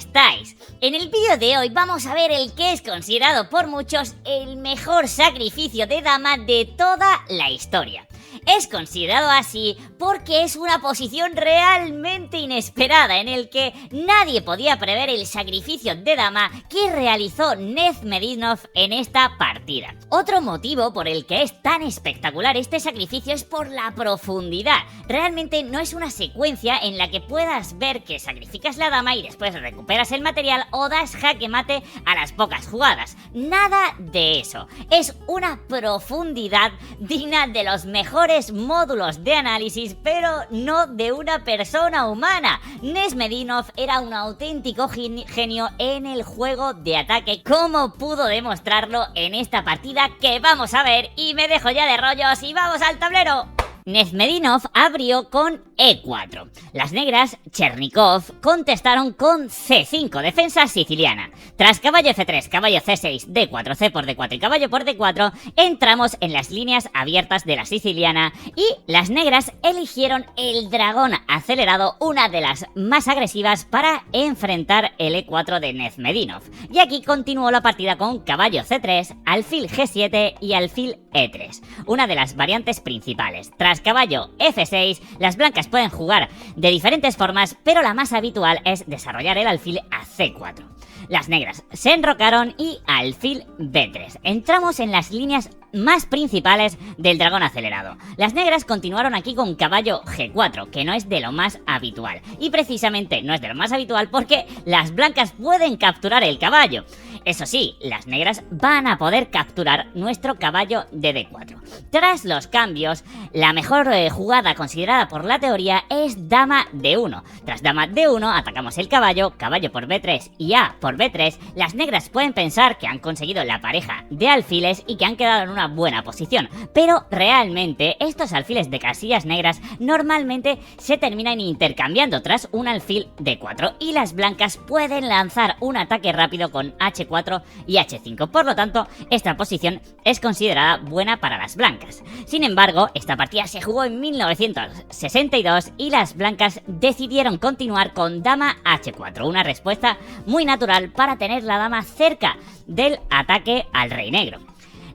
estáis? En el vídeo de hoy vamos a ver el que es considerado por muchos el mejor sacrificio de dama de toda la historia. Es considerado así porque es una posición realmente inesperada en el que nadie podía prever el sacrificio de dama que realizó Nezmedinov en esta partida. Otro motivo por el que es tan espectacular este sacrificio es por la profundidad. Realmente no es una secuencia en la que puedas ver que sacrificas la dama y después recuperas el material o das jaque mate a las pocas jugadas. Nada de eso. Es una profundidad digna de los mejores módulos de análisis, pero no de una persona humana. Nezmedinov era un auténtico genio en el juego de ataque, como pudo demostrarlo en esta partida que vamos a ver, y me dejo ya de rollos y vamos al tablero. Nezmedinov abrió con E4. Las negras, Chernikov, contestaron con C5, defensa siciliana. Tras caballo F3, caballo C6, D4, C por D4 y caballo por D4, entramos en las líneas abiertas de la siciliana y las negras eligieron el dragón acelerado, una de las más agresivas para enfrentar el E4 de Nezmedinov. Y aquí continuó la partida con caballo C3, alfil G7 y alfil E3, una de las variantes principales. Tras caballo F6, las blancas pueden jugar de diferentes formas, pero la más habitual es desarrollar el alfil a C4. Las negras se enrocaron y alfil B3. Entramos en las líneas más principales del dragón acelerado. Las negras continuaron aquí con caballo G4, que no es de lo más habitual. Y precisamente no es de lo más habitual porque las blancas pueden capturar el caballo. Eso sí, las negras van a poder capturar nuestro caballo de D4. Tras los cambios, la mejor jugada considerada por la teoría es dama D1. Tras dama D1 atacamos el caballo, caballo por B3 y A por B3. Las negras pueden pensar que han conseguido la pareja de alfiles y que han quedado en una buena posición, pero realmente estos alfiles de casillas negras normalmente se terminan intercambiando tras un alfil D4 y las blancas pueden lanzar un ataque rápido con H4 y H5, por lo tanto esta posición es considerada buena para las blancas. Sin embargo, esta partida se jugó en 1962 y las blancas decidieron continuar con dama H4, una respuesta muy natural para tener la dama cerca del ataque al rey negro.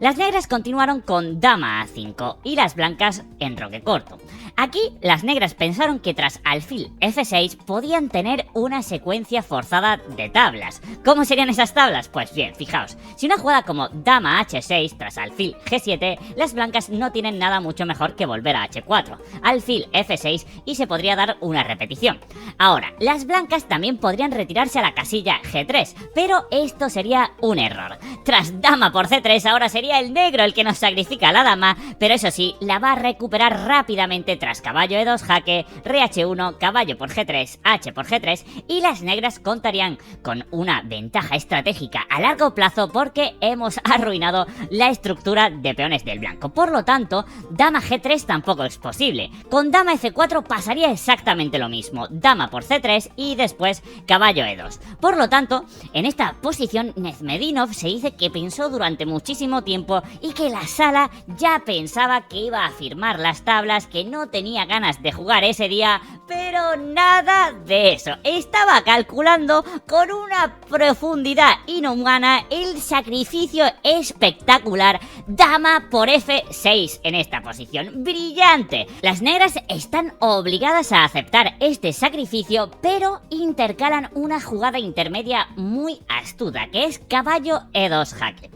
Las negras continuaron con dama A5 y las blancas en roque corto. Aquí las negras pensaron que tras alfil F6 podían tener una secuencia forzada de tablas. ¿Cómo serían esas tablas? Pues bien, fijaos, si una jugada como dama H6 tras alfil G7, las blancas no tienen nada mucho mejor que volver a H4, alfil F6 y se podría dar una repetición. Ahora, las blancas también podrían retirarse a la casilla G3, pero esto sería un error. Tras dama por C3 ahora sería el negro el que nos sacrifica a la dama, pero eso sí, la va a recuperar rápidamente tras caballo E2 jaque, re H1, caballo por G3, H por G3 y las negras contarían con una ventaja estratégica a largo plazo porque hemos arruinado la estructura de peones del blanco. Por lo tanto, dama G3 tampoco es posible. Con dama F4 pasaría exactamente lo mismo, dama por C3 y después caballo E2. Por lo tanto, en esta posición Nezmedinov se dice que pensó durante muchísimo tiempo y que la sala ya pensaba que iba a firmar las tablas, que no tenía ganas de jugar ese día, pero nada de eso. Estaba calculando con una profundidad inhumana el sacrificio espectacular dama por F6 en esta posición. ¡Brillante! Las negras están obligadas a aceptar este sacrificio, pero intercalan una jugada intermedia muy astuta, que es caballo E2 jaque.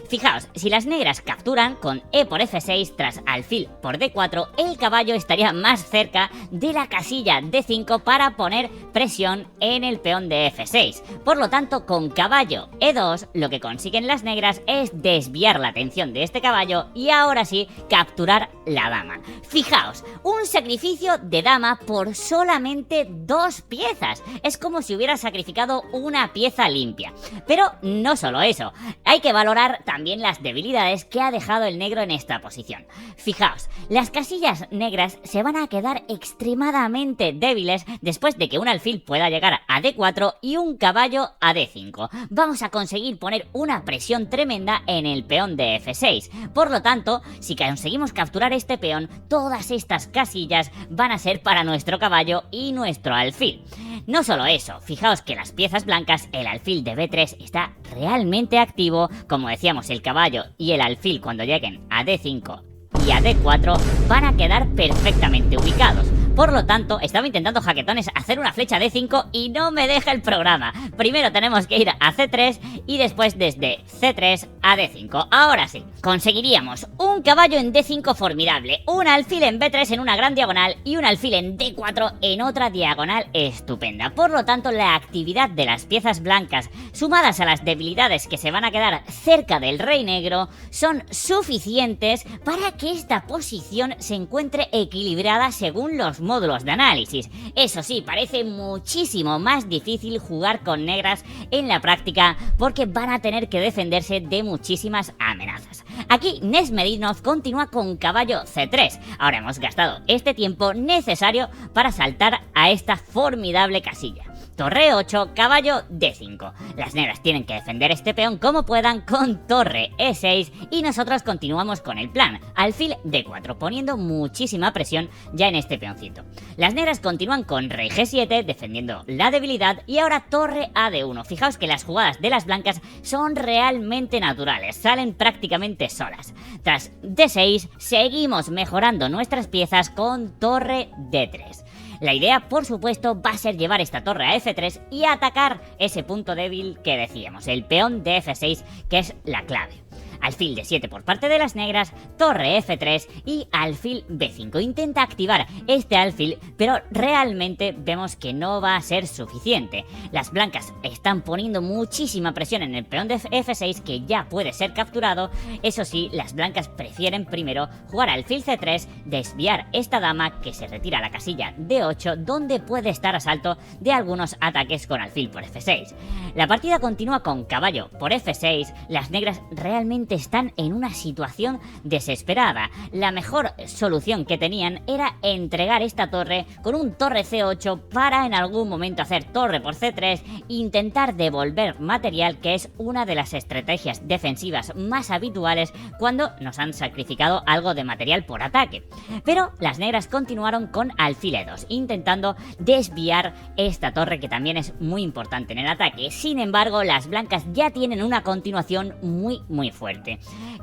Fijaos, si las negras capturan con E por F6 tras alfil por D4, el caballo estaría más cerca de la casilla D5 para poner presión en el peón de F6. Por lo tanto, con caballo E2, lo que consiguen las negras es desviar la atención de este caballo y ahora sí capturar la dama. Fijaos, un sacrificio de dama por solamente 2 piezas. Es como si hubiera sacrificado una pieza limpia. Pero no solo eso, hay que valorar también las debilidades que ha dejado el negro en esta posición. Fijaos, las casillas negras se van a quedar extremadamente débiles después de que un alfil pueda llegar a D4 y un caballo a D5. Vamos a conseguir poner una presión tremenda en el peón de F6. Por lo tanto, si conseguimos capturar este peón, todas estas casillas van a ser para nuestro caballo y nuestro alfil. No solo eso, fijaos que las piezas blancas, el alfil de B3 está realmente activo, como decíamos, el caballo y el alfil cuando lleguen a D5 y a D4 van a quedar perfectamente ubicados. Por lo tanto, estaba intentando Jaquetones hacer una flecha D5 y no me deja el programa. Primero tenemos que ir a C3 y después desde C3 a D5. Ahora sí, conseguiríamos un caballo en D5 formidable, un alfil en B3 en una gran diagonal y un alfil en D4 en otra diagonal estupenda. Por lo tanto, la actividad de las piezas blancas, sumadas a las debilidades que se van a quedar cerca del rey negro, son suficientes para que esta posición se encuentre equilibrada según los módulos de análisis. Eso sí, parece muchísimo más difícil jugar con negras en la práctica porque van a tener que defenderse de muchísimas amenazas. Aquí Nesmedinov continúa con caballo C3. Ahora hemos gastado este tiempo necesario para saltar a esta formidable casilla. Torre 8, caballo D5. Las negras tienen que defender este peón como puedan con torre E6 y nosotros continuamos con el plan, alfil D4, poniendo muchísima presión ya en este peoncito. Las negras continúan con rey G7 defendiendo la debilidad y ahora torre A D1. Fijaos que las jugadas de las blancas son realmente naturales, salen prácticamente solas. Tras D6 seguimos mejorando nuestras piezas con torre D3. La idea, por supuesto, va a ser llevar esta torre a F3 y atacar ese punto débil que decíamos, el peón de F6, que es la clave. Alfil D7 por parte de las negras, torre F3 y alfil B5. Intenta activar este alfil, pero realmente vemos que no va a ser suficiente. Las blancas están poniendo muchísima presión en el peón de F6 que ya puede ser capturado. Eso sí, las blancas prefieren primero jugar alfil C3, desviar esta dama que se retira a la casilla D8 donde puede estar a salto de algunos ataques con alfil por F6. La partida continúa con caballo por F6, las negras realmente están en una situación desesperada. La mejor solución que tenían era entregar esta torre con un torre C8 para en algún momento hacer torre por C3 e intentar devolver material, que es una de las estrategias defensivas más habituales cuando nos han sacrificado algo de material por ataque. Pero las negras continuaron con alfil E2, intentando desviar esta torre que también es muy importante en el ataque. Sin embargo, las blancas ya tienen una continuación muy fuerte.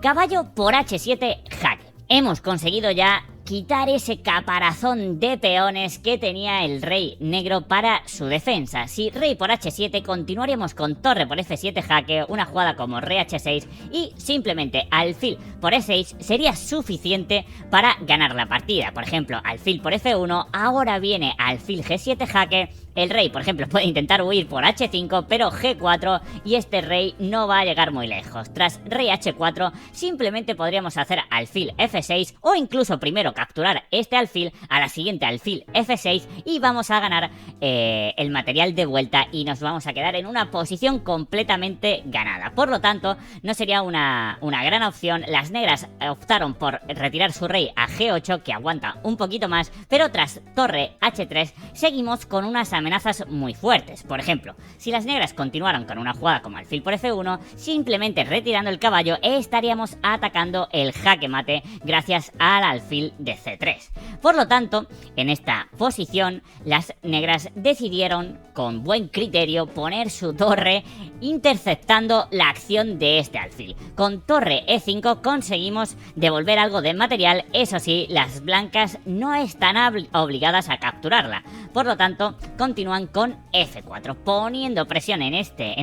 Caballo por H7, jaque. Hemos conseguido ya quitar ese caparazón de peones que tenía el rey negro para su defensa. Si rey por H7, continuaríamos con torre por F7 jaque, una jugada como rey H6 y simplemente alfil por E6 sería suficiente para ganar la partida. Por ejemplo, alfil por F1, ahora viene alfil G7 jaque. El rey, por ejemplo, puede intentar huir por H5, pero G4 y este rey no va a llegar muy lejos. Tras rey H4, simplemente podríamos hacer alfil F6 o incluso primero capturar este alfil, a la siguiente alfil F6 y vamos a ganar el material de vuelta y nos vamos a quedar en una posición completamente ganada. Por lo tanto, no sería una gran opción. Las negras optaron por retirar su rey a G8, que aguanta un poquito más, pero tras torre H3 seguimos con unas amenazas muy fuertes. Por ejemplo, si las negras continuaran con una jugada como alfil por F1, simplemente retirando el caballo estaríamos atacando el jaque mate gracias al alfil de C3. Por lo tanto, en esta posición las negras decidieron con buen criterio poner su torre interceptando la acción de este alfil. Con torre E5 conseguimos devolver algo de material, eso sí, las blancas no están obligadas a capturarla. Por lo tanto, continúan con F4, poniendo presión en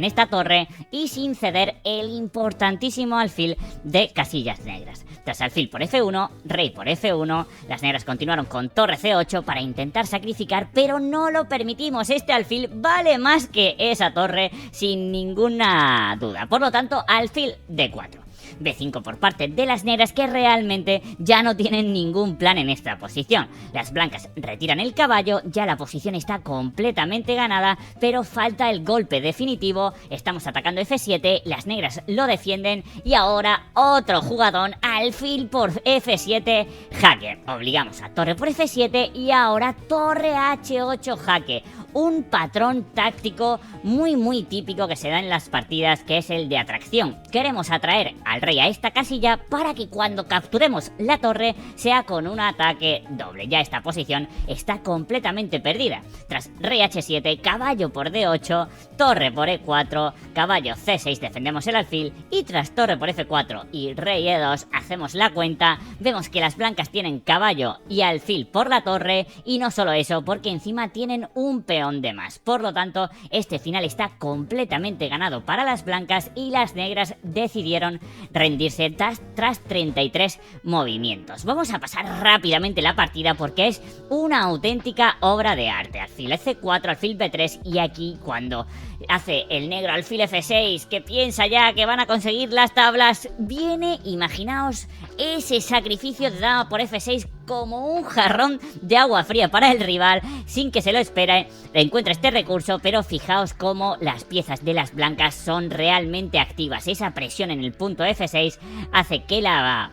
esta torre y sin ceder el importantísimo alfil de casillas negras. Tras alfil por F1, rey por F1, las negras continuaron con torre C8 para intentar sacrificar, pero no lo permitimos. Este alfil vale más que esa torre sin ninguna duda. Por lo tanto, alfil D4. B5 por parte de las negras, que realmente ya no tienen ningún plan en esta posición. Las blancas retiran el caballo, ya la posición está completamente ganada, pero falta el golpe definitivo. Estamos atacando F7, las negras lo defienden y ahora otro jugadón, alfil por F7 jaque. Obligamos a torre por F7 y ahora torre H8 jaque. Un patrón táctico muy típico que se da en las partidas, que es el de atracción. Queremos atraer al al rey a esta casilla para que cuando capturemos la torre sea con un ataque doble. Ya esta posición está completamente perdida. Tras rey h7, caballo por d8, torre por e4, caballo c6 defendemos el alfil y tras torre por f4 y rey e2 hacemos la cuenta, vemos que las blancas tienen caballo y alfil por la torre y no solo eso, porque encima tienen un peón de más. Por lo tanto, este final está completamente ganado para las blancas y las negras decidieron rendirse tras 33 movimientos. Vamos a pasar rápidamente la partida porque es una auténtica obra de arte. Alfil f4, alfil b3 y aquí cuando hace el negro alfil f6 que piensa ya que van a conseguir las tablas, viene, imaginaos, ese sacrificio de dama por f6 como un jarrón de agua fría para el rival, sin que se lo espere, encuentra este recurso, pero fijaos cómo las piezas de las blancas son realmente activas. Esa presión en el punto f6 hace que la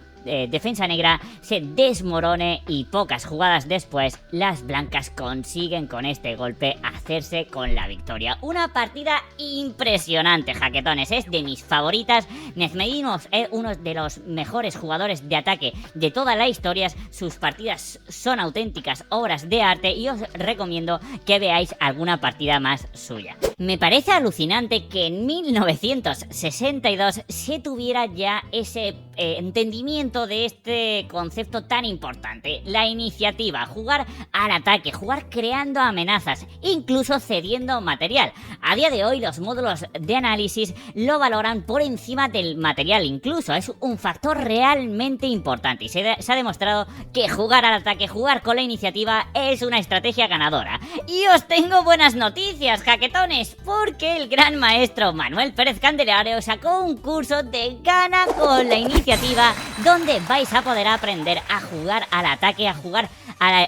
defensa negra se desmorone y pocas jugadas después las blancas consiguen con este golpe hacerse con la victoria. Una partida impresionante, jaquetones, es de mis favoritas. Nezmedinov es uno de los mejores jugadores de ataque de toda la historia, sus partidas son auténticas obras de arte y os recomiendo que veáis alguna partida más suya. Me parece alucinante que en 1962 se tuviera ya ese entendimiento de este concepto tan importante, la iniciativa, jugar al ataque, jugar creando amenazas, incluso cediendo material. A día de hoy los módulos de análisis lo valoran por encima del material, incluso es un factor realmente importante y se ha demostrado que jugar al ataque, jugar con la iniciativa es una estrategia ganadora. Y os tengo buenas noticias, jaquetones, porque el gran maestro Manuel Pérez Candelario sacó un curso de Gana con la iniciativa donde vais a poder aprender a jugar al ataque, a jugar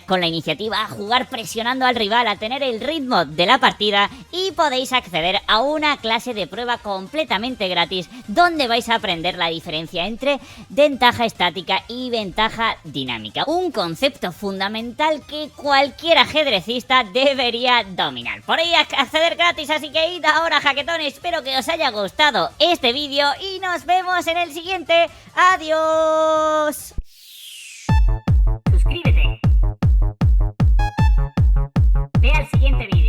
con la iniciativa, a jugar presionando al rival, a tener el ritmo de la partida y podéis acceder a una clase de prueba completamente gratis donde vais a aprender la diferencia entre ventaja estática y ventaja dinámica. Un concepto fundamental que cualquier ajedrecista debería dominar. Por ahí acceder gratis, así que id ahora, jaquetones. Espero que os haya gustado este vídeo y nos vemos en el siguiente. ¡Adiós! Suscríbete. Ve al siguiente vídeo.